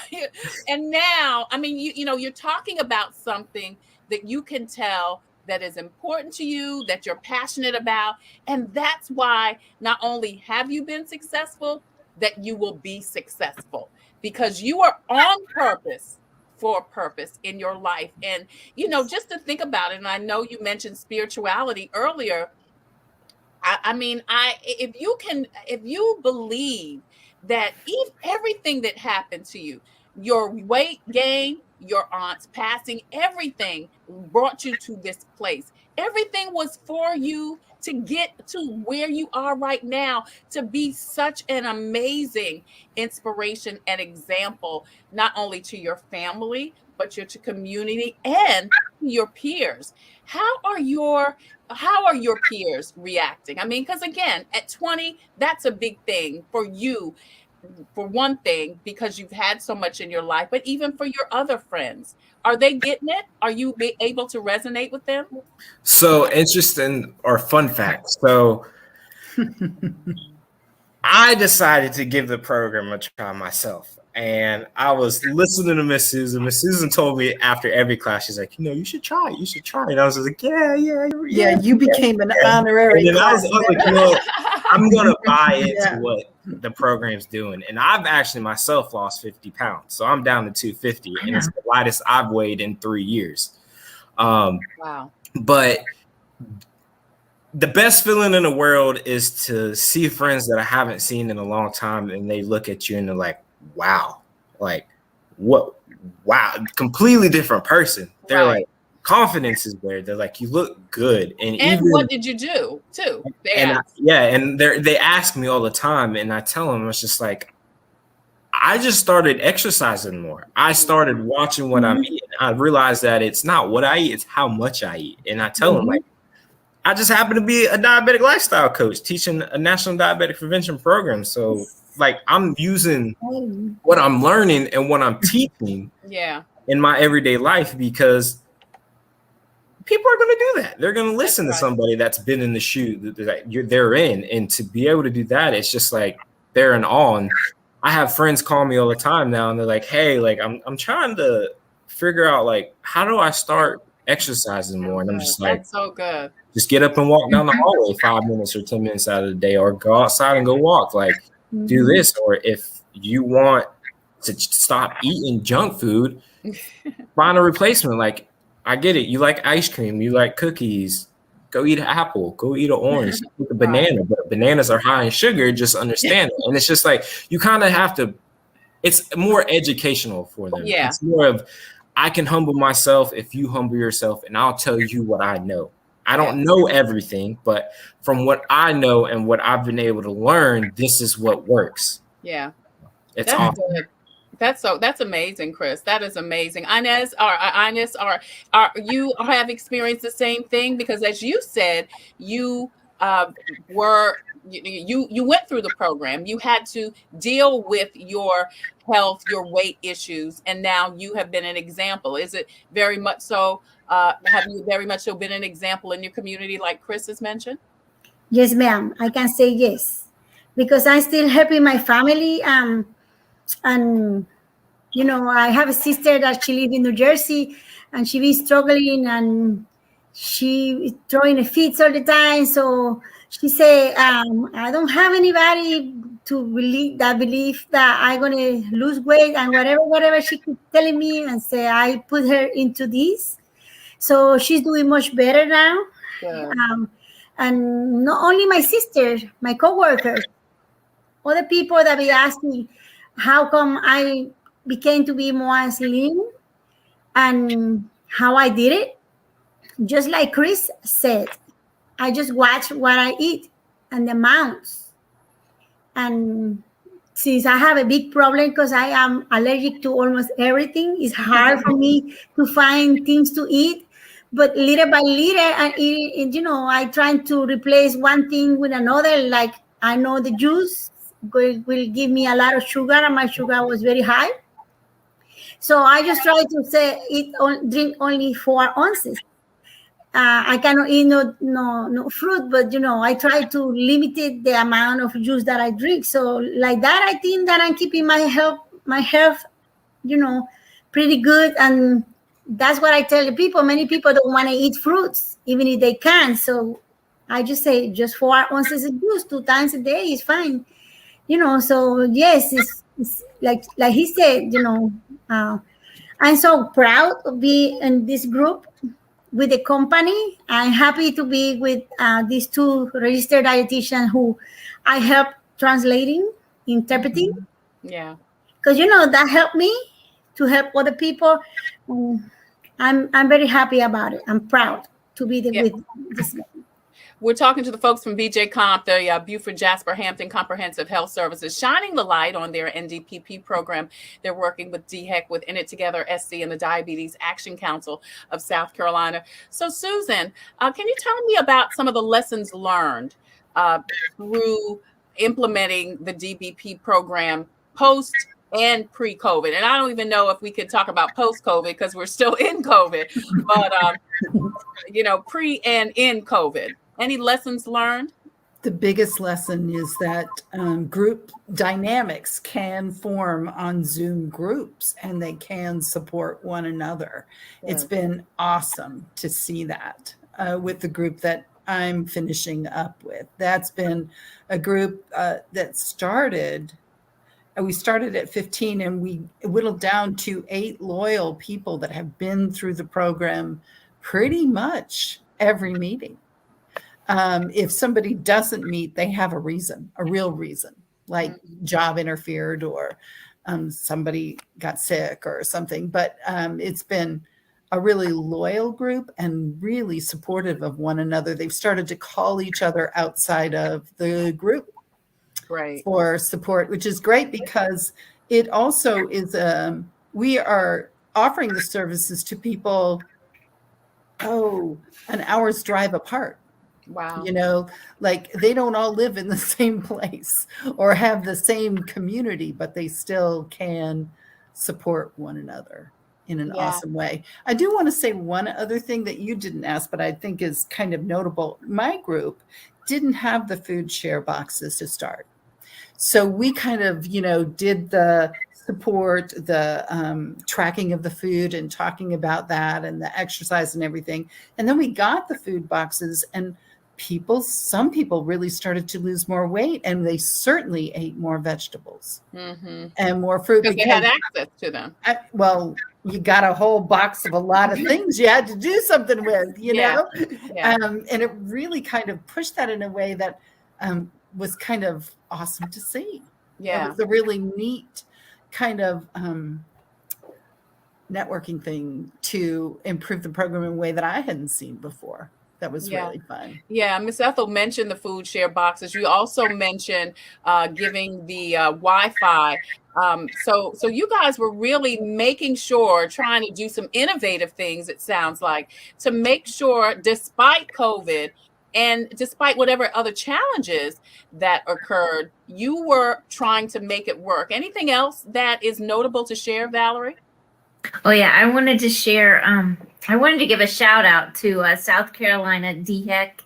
And now, I mean, you know, you're talking about something that you can tell that is important to you, that you're passionate about. And that's why not only have you been successful, that you will be successful, because you are on purpose for a purpose in your life. And, you know, just to think about it, and I know you mentioned spirituality earlier. If you believe that if everything that happened to you, your weight gain, your aunt's passing, everything brought you to this place. Everything was for you to get to where you are right now, to be such an amazing inspiration and example, not only to your family, but to community and your peers. How are your peers reacting? I mean, because again, at 20, that's a big thing for you. For one thing, because you've had so much in your life, but even for your other friends, are they getting it? Are you able to resonate with them? So interesting or fun fact. So I decided to give the program a try myself. And I was listening to Miss Susan. Miss Susan told me after every class, she's like, you know, you should try it. You should try it. And I was like, yeah. You became an honorary. And then I was like, you know, I'm going to buy into what the program's doing. And I've actually myself lost 50 pounds. So I'm down to 250. And it's the lightest I've weighed in 3 years. Wow. But the best feeling in the world is to see friends that I haven't seen in a long time, and they look at you and they're like, wow, like what? Wow, completely different person. They're like, confidence is there. They're like, you look good. And even, what did you do too? And they ask me all the time, and I tell them, it's just like, I just started exercising more. I started watching what I'm eating. I realized that it's not what I eat, it's how much I eat. And I tell them, like, I just happen to be a diabetic lifestyle coach teaching a national diabetic prevention program. So like, I'm using what I'm learning and what I'm teaching in my everyday life, because people are going to do that. They're going to listen to somebody that's been in the shoe that they're in. And to be able to do that, it's just like, they're in awe. And I have friends call me all the time now, and they're like, hey, like, I'm trying to figure out, like, how do I start exercising more? And I'm just like, that's so good. Just get up and walk down the hallway 5 minutes or 10 minutes out of the day, or go outside and go walk. Like, do this. Or if you want to stop eating junk food, find a replacement. Like, I get it. You like ice cream. You like cookies. Go eat an apple. Go eat an orange. Eat a banana. But bananas are high in sugar. Just understand it. And it's just like, you kind of have to, it's more educational for them. Yeah. It's more of, I can humble myself if you humble yourself, and I'll tell you what I know. I don't know everything, but from what I know and what I've been able to learn, this is what works. Yeah. It's that's awesome. good. That's amazing, Chris. That is amazing. Inez, you have experienced the same thing? Because as you said, you you went through the program. You had to deal with your health, your weight issues, and now you have been an example. Is it very much so? Have you very much so been an example in your community, like Chris has mentioned? Yes, ma'am. I can say yes, because I'm still helping my family. And you know, I have a sister that she lives in New Jersey, and she be struggling, and she is throwing a fits all the time. So she said, I don't have anybody to believe that I'm gonna lose weight, and whatever she keeps telling me, and say I put her into this. So she's doing much better now. And not only my sister, my coworkers, other people that be asking me how come I became to be more slim and how I did it. Just like Chris said, I just watch what I eat and the amounts. And since I have a big problem because I am allergic to almost everything, it's hard for me to find things to eat. But little by little, I try to replace one thing with another. Like I know the juice will give me a lot of sugar, and my sugar was very high. So I just try to drink only 4 ounces. I cannot eat no fruit, but I try to limit the amount of juice that I drink. So like that, I think that I'm keeping my health, pretty good. And that's what I tell the people. Many people don't want to eat fruits, even if they can. So I just say just 4 ounces of juice 2 times a day is fine. So yes, it's like he said, I'm so proud to be in this group with the company. I'm happy to be with these 2 registered dietitians who I help translating, interpreting. Yeah. Because, that helped me to help other people. I'm very happy about it. I'm proud to be with this. We're talking to the folks from BJ Comp, the Beaufort Jasper Hampton Comprehensive Health Services, shining the light on their NDPP program. They're working with DHEC, with In It Together SC, and the Diabetes Action Council of South Carolina. So, Susan, can you tell me about some of the lessons learned through implementing the DBP program post and pre-COVID? And I don't even know if we could talk about post-COVID because we're still in COVID, but pre and in COVID. Any lessons learned? The biggest lesson is that group dynamics can form on Zoom groups and they can support one another. Yeah. It's been awesome to see that with the group that I'm finishing up with. That's been a group that started. We started at 15 and we whittled down to 8 loyal people that have been through the program pretty much every meeting. If somebody doesn't meet, they have a real reason, like job interfered or somebody got sick or something. But it's been a really loyal group and really supportive of one another. They've started to call each other outside of the group for support, which is great because it also is, we are offering the services to people, an hour's drive apart. Wow. Like they don't all live in the same place or have the same community, but they still can support one another in an awesome way. I do want to say one other thing that you didn't ask, but I think is kind of notable. My group didn't have the food share boxes to start. So we kind of, did the support, the tracking of the food and talking about that and the exercise and everything. And then we got the food boxes and some people really started to lose more weight and they certainly ate more vegetables and more fruit because they had access to them. You got a whole box of a lot of things you had to do something with, know? Yeah. And it really kind of pushed that in a way that was kind of awesome to see. Yeah. It was a really neat kind of networking thing to improve the program in a way that I hadn't seen before. That was really fun. Yeah, Ms. Ethel mentioned the food share boxes. You also mentioned giving the Wi-Fi. So you guys were really making sure, trying to do some innovative things, it sounds like, to make sure, despite COVID and despite whatever other challenges that occurred, you were trying to make it work. Anything else that is notable to share, Valerie? Oh, yeah, I wanted to share, I wanted to give a shout out to South Carolina DHEC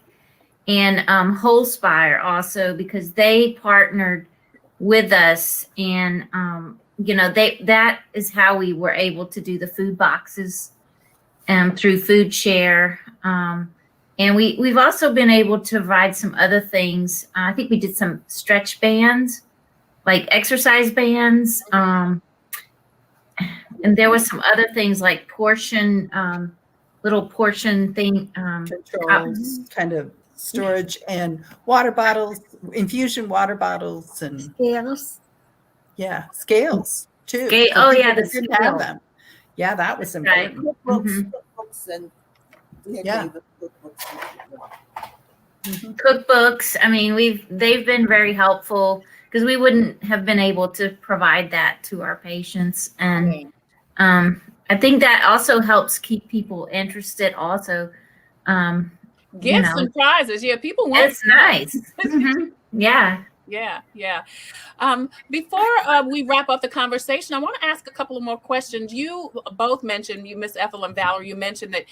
and Holspire also, because they partnered with us and, that is how we were able to do the food boxes through Food Share. And we've also been able to provide some other things. I think we did some stretch bands, like exercise bands. And there was some other things like little portion thing. Controls, kind of storage and water bottles, infusion water bottles and scales. Yeah, scales too. The didn't have them. Yeah, that was important. Cookbooks and cookbooks. I mean, they've been very helpful because we wouldn't have been able to provide that to our patients. And I think that also helps keep people interested also. Gifts and prizes. Yeah, people want it's nice. Yeah. Yeah. Before we wrap up the conversation, I want to ask a couple of more questions. You both mentioned, Miss Ethel and Valerie, you mentioned that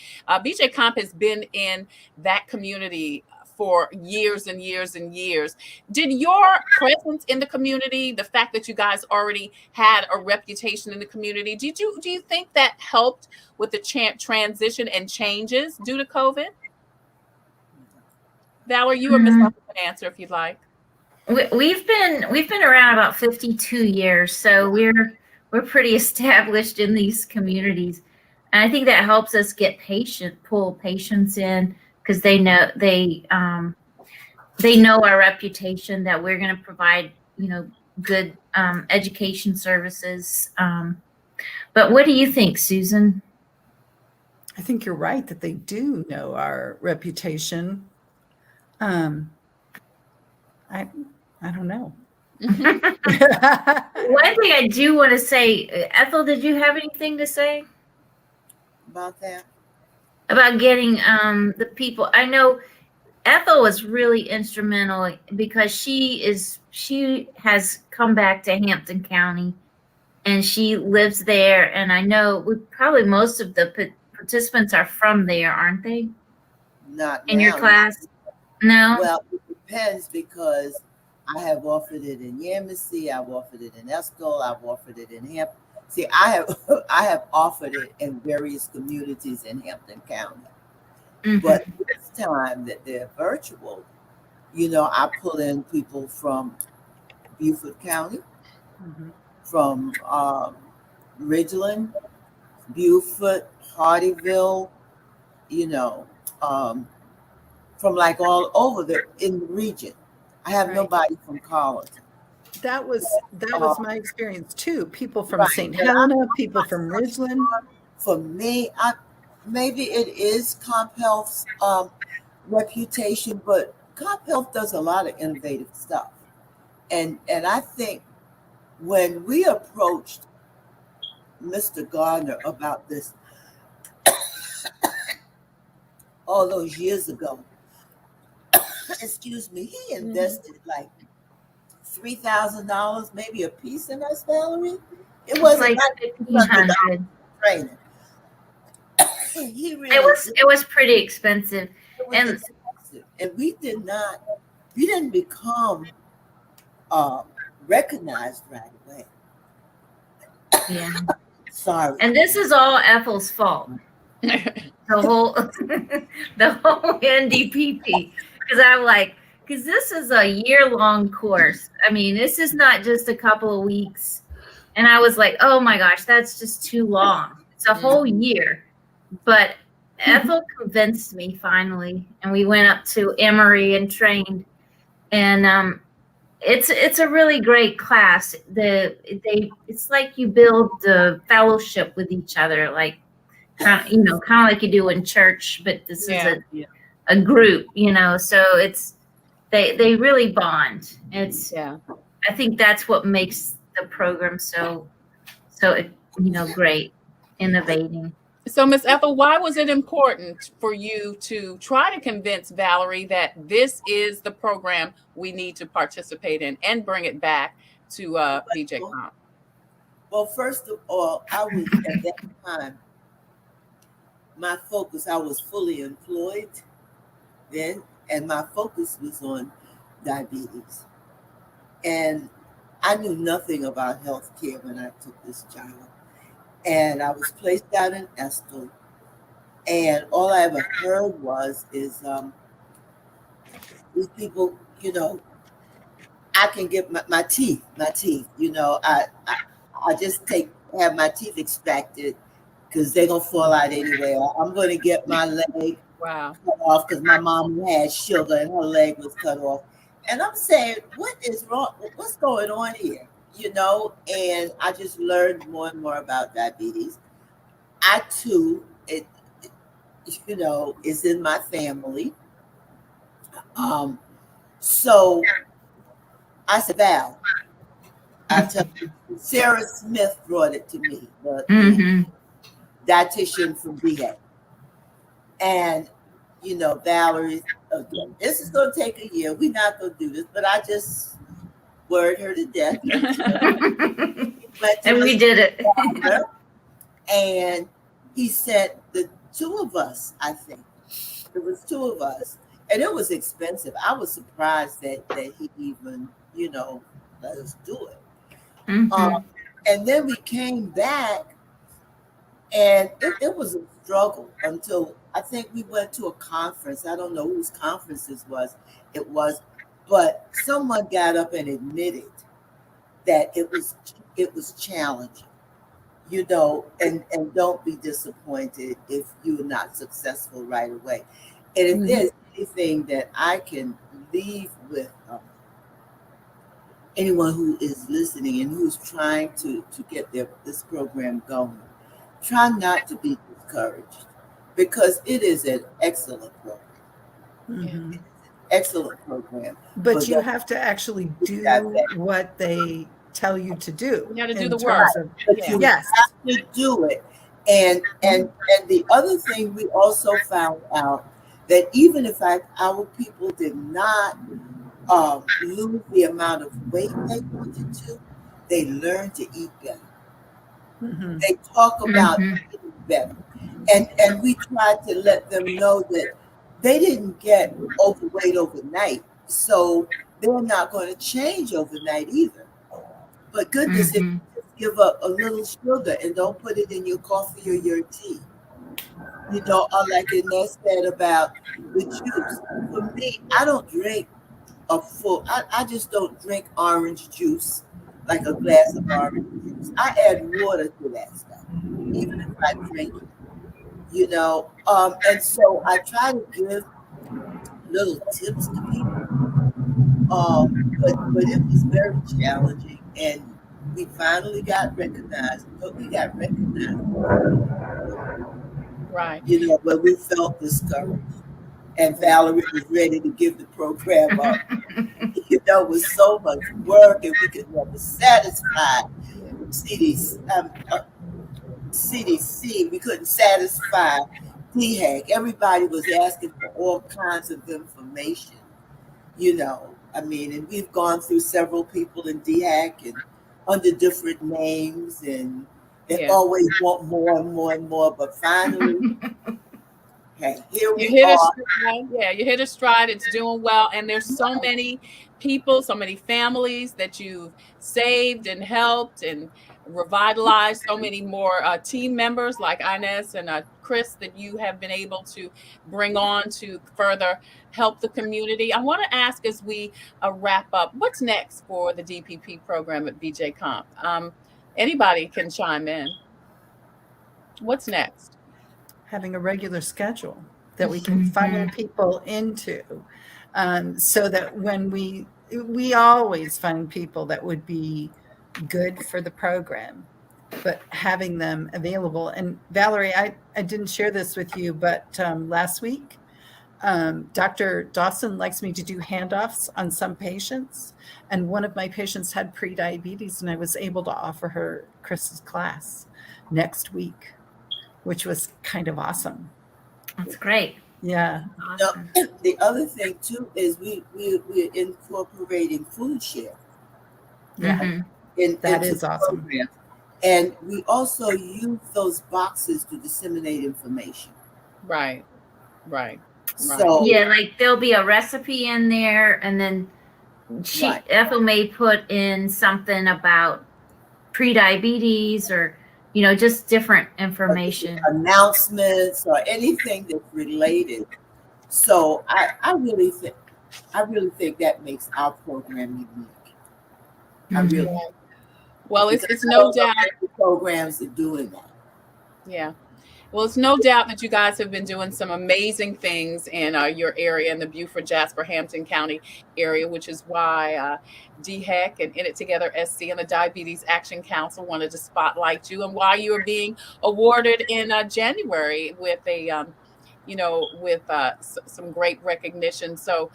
BJ Comp has been in that community for years and years and years. Did your presence in the community, the fact that you guys already had a reputation in the community, do you think that helped with the transition and changes due to COVID? Valerie, you or Miss Ethel can answer if you'd like. We've been around about 52 years, so we're pretty established in these communities, and I think that helps us get pull patients in because they know our reputation, that we're going to provide good education services. But what do you think, Susan? I think you're right that they do know our reputation. I don't know. One thing I do want to say, Ethel, did you have anything to say about that? About getting the people? I know Ethel was really instrumental because she has come back to Hampton County and she lives there. And I know probably most of the participants are from there, aren't they? Not in now. Your class? No? Well, it depends because I have offered it in Yamasee, I've offered it in Estill, I've offered it in Hampton. See, I have offered it in various communities in Hampton County. But this time that they're virtual, I pull in people from Beaufort County, from Ridgeland, Beaufort, Hardyville, from like all over in the region. I have nobody from Colleton. That was my experience too. People from St. Helena, people from Ridgeland. For me, maybe it is Comp Health's reputation, but Comp Health does a lot of innovative stuff. And I think when we approached Mr. Gardner about this all those years ago, excuse me, he invested like $3,000 maybe a piece in us, Valerie. It wasn't like $1,500 training. It was pretty expensive. And we didn't become recognized right away. Yeah. Sorry. And this is all Ethel's fault. The whole NDPP. Because this is a year-long course. I mean, this is not just a couple of weeks. And I was like, oh my gosh, that's just too long. It's a whole year. But Ethel convinced me finally. And we went up to Emory and trained. And it's a really great class. It's like you build the fellowship with each other, like kind of like you do in church, but this is a group, so it's they really bond. I think that's what makes the program so great, innovating. So Ms. Ethel, why was it important for you to try to convince Valerie that this is the program we need to participate in and bring it back to BJ Comp? Well, first of all, I was at that time, my focus, I was fully employed then, and my focus was on diabetes. And I knew nothing about healthcare when I took this job. And I was placed out in Estill. And all I ever heard is these people, I can get my teeth, I just have my teeth extracted because they're going to fall out anyway. I'm going to get my leg cut off because my mom had sugar and her leg was cut off. And I'm saying, what is wrong? What's going on here? And I just learned more and more about diabetes. I too, is in my family. So I said, Val, I tell you, Sarah Smith brought it to me, the dietitian from DHEC. And, you know, Valerie, again, this is going to take a year. We're not going to do this, but I just worried her to death. And we did it. And he said, the two of us, I think, it was two of us, and it was expensive. I was surprised that he even, you know, let us do it. And then we came back, and it was a struggle until I think we went to a conference. I don't know whose conference it was, but someone got up and admitted that it was challenging, you know, and don't be disappointed if you're not successful right away. And if there's anything that I can leave with anyone who is listening and who's trying to get this program going, try not to be discouraged, because it is an excellent program. It's an excellent program. But you have to actually do what they tell you to do. You got to do the work. You have to do it. And the other thing we also found out that even if our people did not lose the amount of weight they wanted to, they learned to eat better. They talk about eating better. And we tried to let them know that they didn't get overweight overnight, so they're not going to change overnight either. But goodness, if you just give up a little sugar and don't put it in your coffee or your tea, you know, like Inez said about the juice. For me, I don't drink I just don't drink orange juice, like a glass of orange juice. I add water to that stuff, even if I drink it, you know. And so I try to give little tips to people. But it was very challenging, and we finally got recognized. But we got recognized, right? You know, but we felt discouraged, and Valerie was ready to give the program up. You know, it was so much work, and we could never satisfy CDC. We couldn't satisfy DHEC. Everybody was asking for all kinds of information, you know. I mean, and we've gone through several people in DHEC and under different names, and they always want more and more and more. But finally, hey, here we are. You hit a stride. It's doing well, and there's so many people, so many families that you've saved and helped and revitalized. So many more team members like Inez and Chris that you have been able to bring on to further help the community. I want to ask, as we wrap up, what's next for the DPP program at VJ Comp? Anybody can chime in. What's next? Having a regular schedule that we can funnel people into, so that when we always find people that would be good for the program, but having them available. And Valerie, I didn't share this with you, but last week, Dr. Dawson likes me to do handoffs on some patients. And one of my patients had pre-diabetes, and I was able to offer her Chris's class next week, which was kind of awesome. That's great. Yeah. Awesome. The other thing too is we're incorporating food share. Yeah. That is awesome. Program. And we also use those boxes to disseminate information. Right. So yeah, like there'll be a recipe in there, and then Ethel may put in something about pre-diabetes, or you know, just different information, announcements, or anything that's related. So I really think that makes our program unique. I really. Well, it's no doubt the programs are doing that. Yeah. Well, it's no doubt that you guys have been doing some amazing things in your area, in the Beaufort, Jasper, Hampton County area, which is why DHEC and In It Together SC and the Diabetes Action Council wanted to spotlight you, and why you are being awarded in January with a with some great recognition. So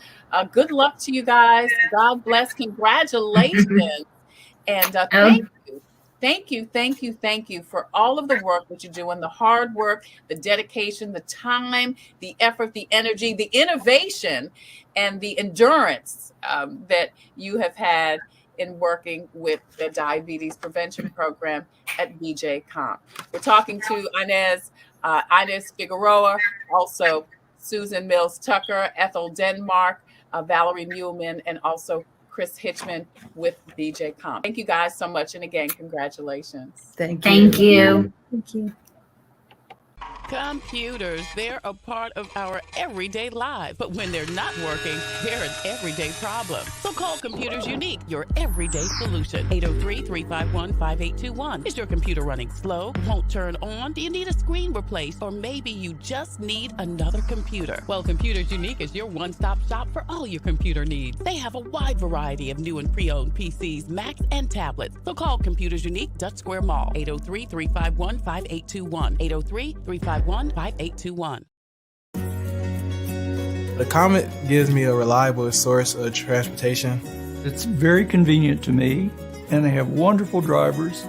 good luck to you guys. God bless. Congratulations. And thank you for all of the work that you do, and the hard work, the dedication, the time, the effort, the energy, the innovation, and the endurance that you have had in working with the diabetes prevention program at BJ Comp. We're talking to Inez Figueroa, also Susan Mills Tucker, Ethel Denmark, Valerie Muehlman, and also Chris Hitchman with BJ Comp. Thank you guys so much. And again, congratulations. Thank you. Thank you. Thank you. Computers, they're a part of our everyday lives. But when they're not working, they're an everyday problem. So call Computers Unique, your everyday solution. 803-351-5821. Is your computer running slow? Won't turn on? Do you need a screen replaced? Or maybe you just need another computer? Well, Computers Unique is your one-stop shop for all your computer needs. They have a wide variety of new and pre-owned PCs, Macs, and tablets. So call Computers Unique, Dutch Square Mall. 803-351-5821. 803-351-5821. The Comet gives me a reliable source of transportation. It's very convenient to me, and they have wonderful drivers.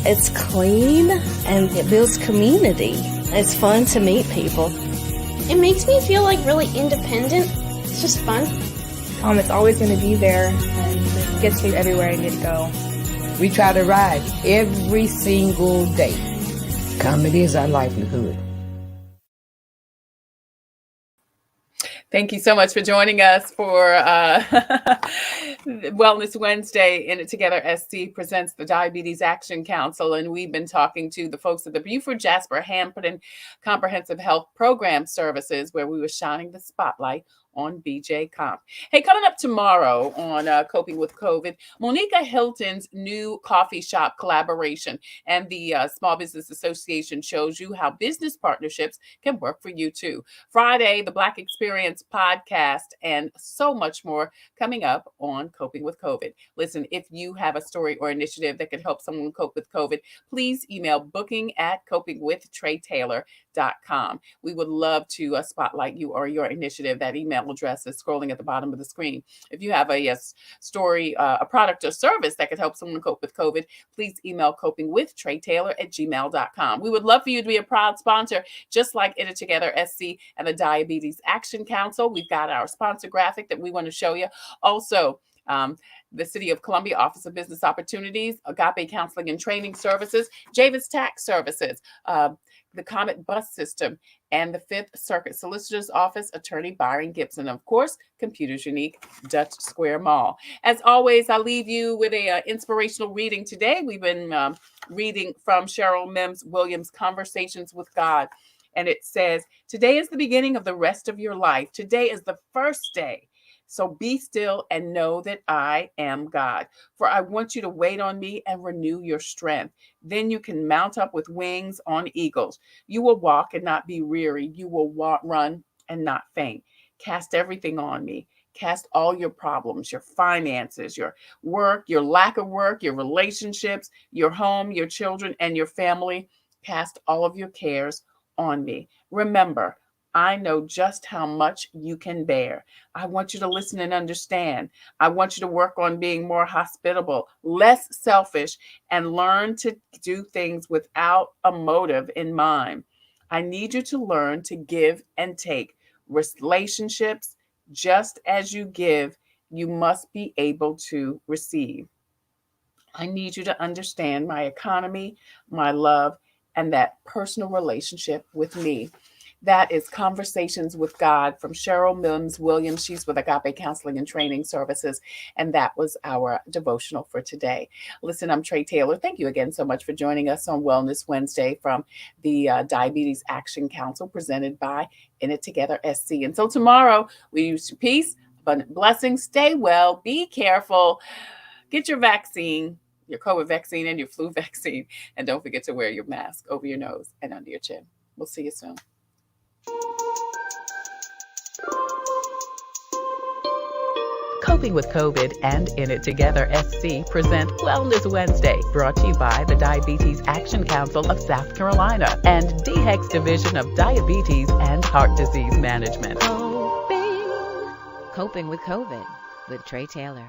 It's clean, and it builds community. It's fun to meet people. It makes me feel like really independent. It's just fun. Comet's always going to be there, and it gets me everywhere I need to go. We try to ride every single day. Comet is our livelihood. Thank you so much for joining us for Wellness Wednesday. In It Together SC presents the Diabetes Action Council, and we've been talking to the folks at the Buford Jasper Hampton Comprehensive Health Program Services, where we were shining the spotlight on BJ Comp. Hey, coming up tomorrow on Coping with COVID, Monica Hilton's new coffee shop collaboration, and the Small Business Association shows you how business partnerships can work for you too. Friday, the Black Experience podcast, and so much more coming up on Coping with COVID. Listen, if you have a story or initiative that could help someone cope with COVID, please email booking@copingwithtreytaylor.com. We would love to spotlight you or your initiative. That email address is scrolling at the bottom of the screen. If you have a story, a product or service that could help someone cope with COVID, please email copingwithtreytaylor@gmail.com. We would love for you to be a proud sponsor, just like It Together SC and the Diabetes Action Council. We've got our sponsor graphic that we want to show you. Also, the City of Columbia Office of Business Opportunities, Agape Counseling and Training Services, Javis Tax Services, the Comet Bus System, and the Fifth Circuit Solicitor's Office, Attorney Byron Gibson. Of course, Computers Unique, Dutch Square Mall. As always, I leave you with a inspirational reading today. We've been reading from Cheryl Mims Williams' Conversations with God. And it says, today is the beginning of the rest of your life. Today is the first day. So be still and know that I am God. For I want you to wait on me and renew your strength. Then you can mount up with wings on eagles. You will walk and not be weary. You will run and not faint. Cast everything on me. Cast all your problems, your finances, your work, your lack of work, your relationships, your home, your children, and your family. Cast all of your cares on me. Remember, I know just how much you can bear. I want you to listen and understand. I want you to work on being more hospitable, less selfish, and learn to do things without a motive in mind. I need you to learn to give and take. Relationships, just as you give, you must be able to receive. I need you to understand my economy, my love, and that personal relationship with me. That is Conversations with God from Cheryl Mims Williams. She's with Agape Counseling and Training Services. And that was our devotional for today. Listen, I'm Trey Taylor. Thank you again so much for joining us on Wellness Wednesday from the Diabetes Action Council, presented by In It Together SC. Until tomorrow, we wish you peace, abundant blessings. Stay well, be careful, get your vaccine, your COVID vaccine and your flu vaccine. And don't forget to wear your mask over your nose and under your chin. We'll see you soon. Coping with COVID and In It Together SC present Wellness Wednesday, brought to you by the Diabetes Action Council of South Carolina and DHEC DHEC's Division of Diabetes and Heart Disease Management. Coping with COVID with Trey Taylor.